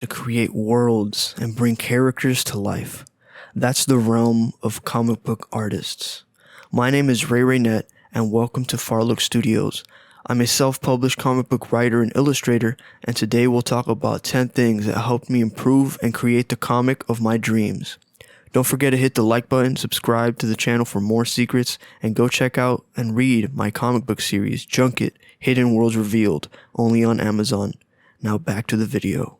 to create worlds and bring characters to life. That's the realm of comic book artists. My name is Ray Raynette, and welcome to Farlook Studios. I'm a self-published comic book writer and illustrator, and today we'll talk about 10 things that helped me improve and create the comic of my dreams. Don't forget to hit the like button, subscribe to the channel for more secrets, and go check out and read my comic book series, Junket, Hidden Worlds Revealed, only on Amazon. Now back to the video.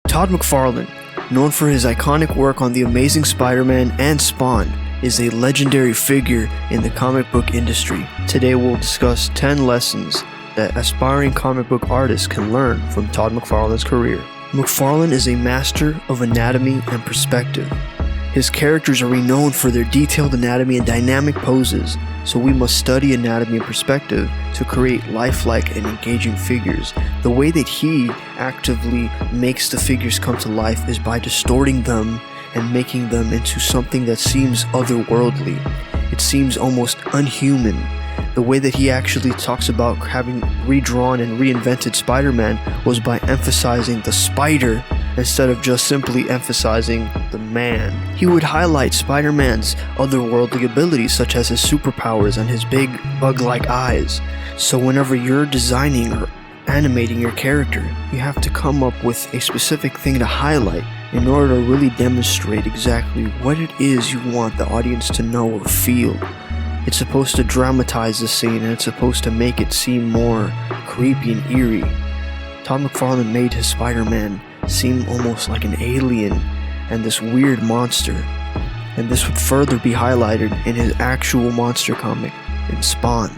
Todd Mcfarlane, known for his iconic work on The Amazing Spider-Man and Spawn, is a legendary figure in the comic book industry. Today we'll discuss 10 lessons that aspiring comic book artists can learn from Todd McFarlane's career. McFarlane is a master of anatomy and perspective. His characters are renowned for their detailed anatomy and dynamic poses, so we must study anatomy and perspective to create lifelike and engaging figures. The way that he actively makes the figures come to life is by distorting them and making them into something that seems otherworldly. It seems almost unhuman. The way that he actually talks about having redrawn and reinvented Spider-Man was by emphasizing the spider instead of just simply emphasizing the man. He would highlight Spider-Man's otherworldly abilities, such as his superpowers and his big bug-like eyes. So whenever you're designing or animating your character, you have to come up with a specific thing to highlight in order to really demonstrate exactly what it is you want the audience to know or feel. It's supposed to dramatize the scene, and it's supposed to make it seem more creepy and eerie. Todd McFarlane made his Spider-Man seem almost like an alien and this weird monster, and this would further be highlighted in his actual monster comic in Spawn.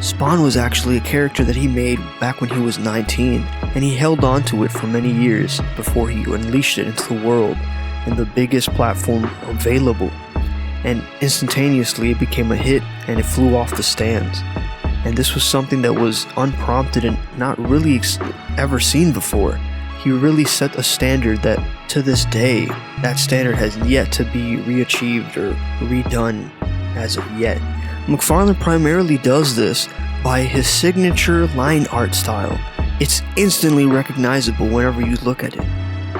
Spawn was actually a character that he made back when he was 19, and he held on to it for many years before he unleashed it into the world in the biggest platform available, and instantaneously it became a hit and it flew off the stands. And this was something that was unprompted and not really ever seen before. He really set a standard that, to this day, that standard has yet to be reachieved or redone as of yet. McFarlane primarily does this by his signature line art style. It's instantly recognizable whenever you look at it.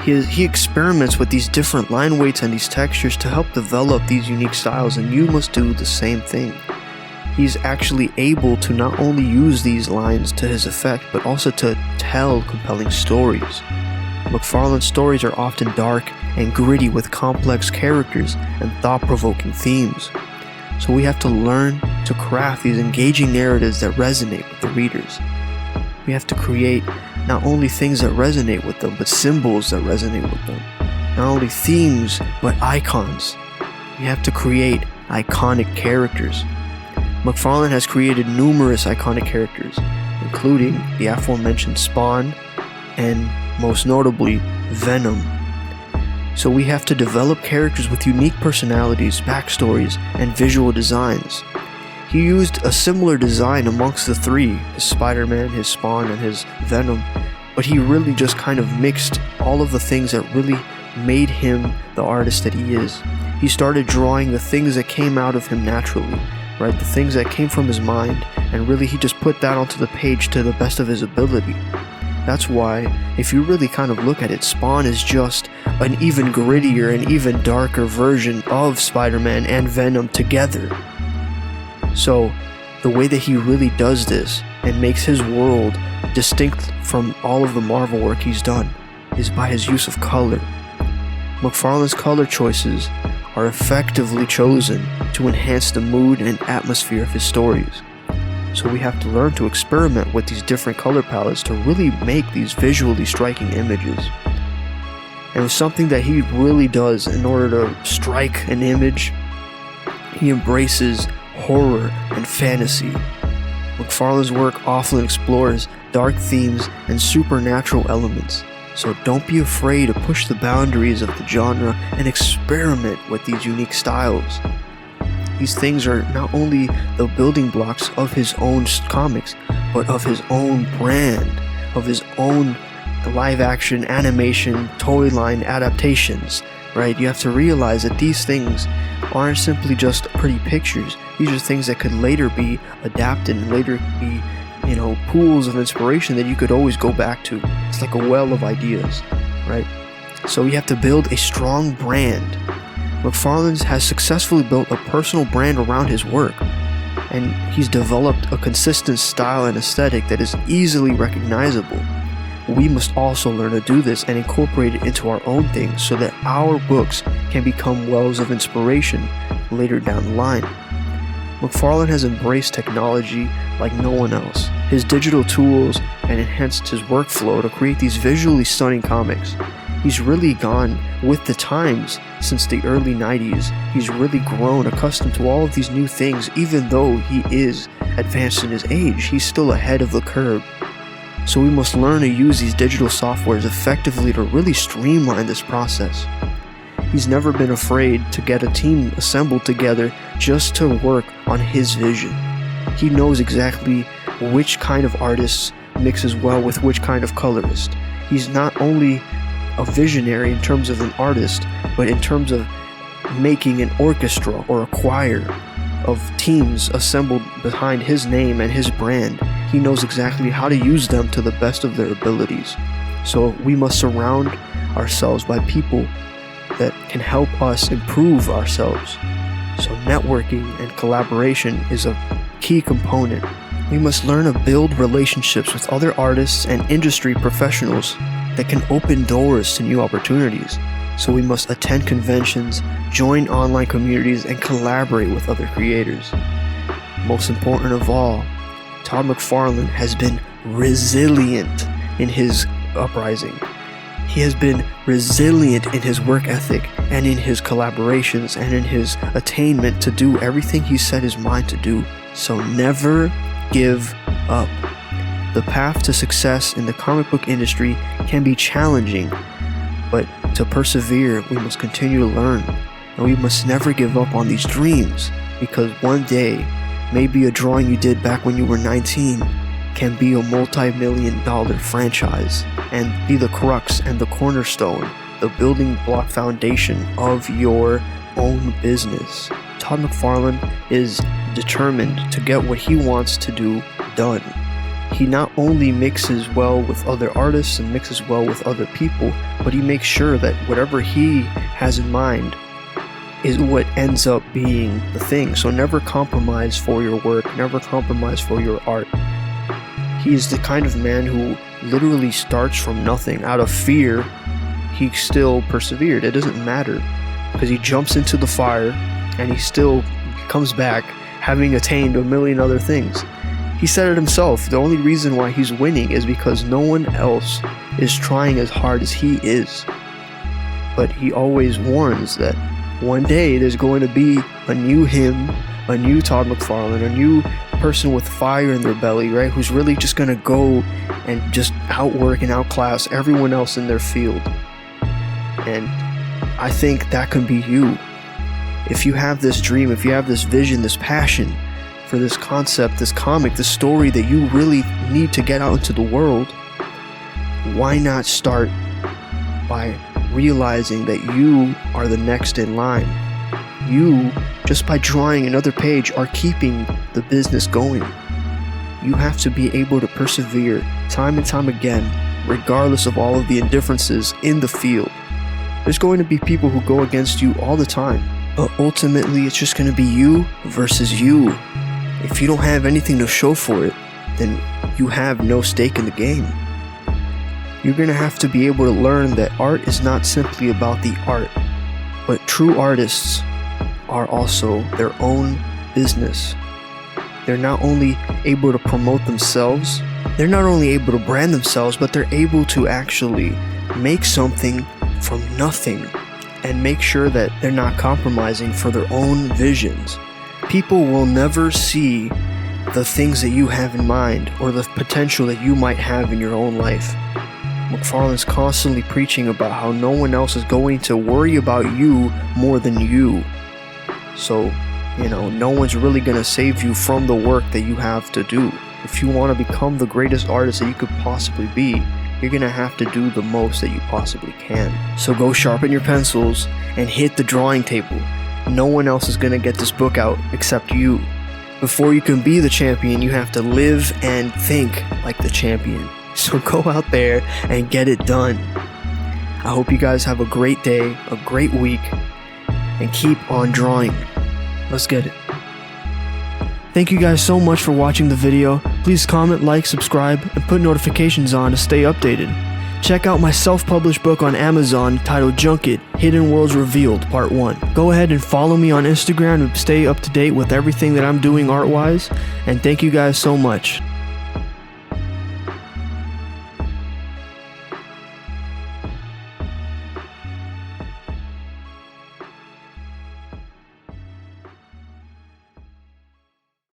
He experiments with these different line weights and these textures to help develop these unique styles, and you must do the same thing. He's actually able to not only use these lines to his effect, but also to tell compelling stories. McFarlane's stories are often dark and gritty with complex characters and thought-provoking themes. So we have to learn to craft these engaging narratives that resonate with the readers. We have to create not only things that resonate with them, but symbols that resonate with them. Not only themes, but icons. We have to create iconic characters. McFarlane has created numerous iconic characters, including the aforementioned Spawn and, most notably, Venom. So we have to develop characters with unique personalities, backstories, and visual designs. He used a similar design amongst the three, his Spider-Man, his Spawn, and his Venom, but he really just kind of mixed all of the things that really made him the artist that he is. He started drawing the things that came out of him naturally, right? The things that came from his mind, and really he just put that onto the page to the best of his ability. That's why, if you really kind of look at it, Spawn is just an even grittier and even darker version of Spider-Man and Venom together. So, the way that he really does this and makes his world distinct from all of the Marvel work he's done is by his use of color. McFarlane's color choices are effectively chosen to enhance the mood and atmosphere of his stories. So we have to learn to experiment with these different color palettes to really make these visually striking images. And it's something that he really does in order to strike an image. He embraces horror and fantasy. McFarlane's work often explores dark themes and supernatural elements. So don't be afraid to push the boundaries of the genre and experiment with these unique styles. These things are not only the building blocks of his own comics, but of his own brand, of his own live action, animation, toy line adaptations, right? You have to realize that these things aren't simply just pretty pictures. These are things that could later be adapted and later be, pools of inspiration that you could always go back to. It's like a well of ideas, right? So you have to build a strong brand. McFarlane has successfully built a personal brand around his work, and he's developed a consistent style and aesthetic that is easily recognizable. We must also learn to do this and incorporate it into our own things so that our books can become wells of inspiration later down the line. McFarlane has embraced technology like no one else. His digital tools and enhanced his workflow to create these visually stunning comics. He's really gone with the times since the early 90s. He's really grown accustomed to all of these new things. Even though he is advanced in his age, he's still ahead of the curve. So we must learn to use these digital softwares effectively to really streamline this process. He's never been afraid to get a team assembled together just to work on his vision. He knows exactly which kind of artist mixes well with which kind of colorist. He's not only a visionary in terms of an artist, but in terms of making an orchestra or a choir of teams assembled behind his name and his brand. He knows exactly how to use them to the best of their abilities. So we must surround ourselves by people that can help us improve ourselves. So networking and collaboration is a key component. We must learn to build relationships with other artists and industry professionals that can open doors to new opportunities. So we must attend conventions, join online communities, and collaborate with other creators. Most important of all, Todd McFarlane has been resilient in his uprising. He has been resilient in his work ethic and in his collaborations and in his attainment to do everything he set his mind to do. So never give up. The path to success in the comic book industry can be challenging, but to persevere, we must continue to learn, and we must never give up on these dreams, because one day, maybe a drawing you did back when you were 19 can be a multi-million-dollar franchise and be the crux and the cornerstone, the building block foundation of your own business. Todd McFarlane is determined to get what he wants to do done. He not only mixes well with other artists and mixes well with other people, but he makes sure that whatever he has in mind is what ends up being the thing. So never compromise for your work, never compromise for your art. He is the kind of man who literally starts from nothing. Out of fear, he still persevered. It doesn't matter, because he jumps into the fire and he still comes back having attained a million other things. He said it himself, the only reason why he's winning is because no one else is trying as hard as he is. But he always warns that one day there's going to be a new him, a new Todd McFarlane, a new person with fire in their belly, right? Who's really just going to go and just outwork and outclass everyone else in their field. And I think that can be you. If you have this dream, if you have this vision, this passion for this concept, this comic, this story that you really need to get out into the world, why not start by realizing that you are the next in line? You, just by drawing another page, are keeping the business going. You have to be able to persevere time and time again, regardless of all of the indifferences in the field. There's going to be people who go against you all the time, but ultimately it's just going to be you versus you. If you don't have anything to show for it, then you have no stake in the game. You're going to have to be able to learn that art is not simply about the art, but true artists are also their own business. They're not only able to promote themselves, they're not only able to brand themselves, but they're able to actually make something from nothing and make sure that they're not compromising for their own visions. People will never see the things that you have in mind or the potential that you might have in your own life. McFarlane's constantly preaching about how no one else is going to worry about you more than you. So No one's really gonna save you from the work that you have to do. If you want to become the greatest artist that you could possibly be, you're gonna have to do the most that you possibly can. So go sharpen your pencils and hit the drawing table. No one else is gonna get this book out except you. Before you can be the champion, you have to live and think like the champion. So go out there and get it done. I hope you guys have a great day, a great week, and keep on drawing. Let's get it. Thank you guys so much for watching the video. Please comment, like, subscribe, and put notifications on to stay updated. Check out my self-published book on Amazon titled Junket: Hidden Worlds Revealed Part 1. Go ahead and follow me on Instagram to stay up to date with everything that I'm doing art-wise, and thank you guys so much.